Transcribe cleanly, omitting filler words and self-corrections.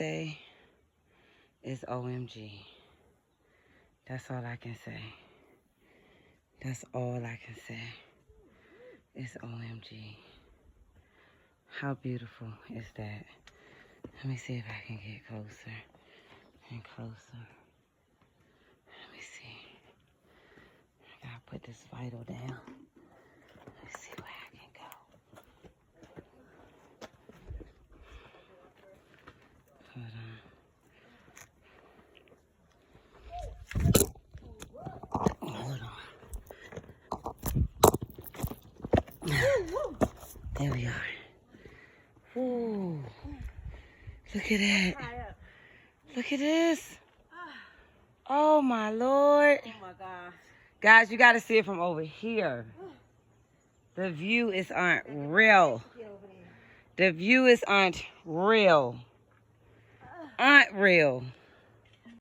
Say is OMG. That's all I can say. That's all I can say. It's OMG. How beautiful is that? Let me see if I can get closer and closer. Let me see. I gotta put this vital down. Let me see where I can go. Hold on. There we are. Ooh. Look at that. Look at this. Oh my Lord. Oh my gosh. Guys, you gotta see it from over here. The view is unreal. The view is unreal. Unreal.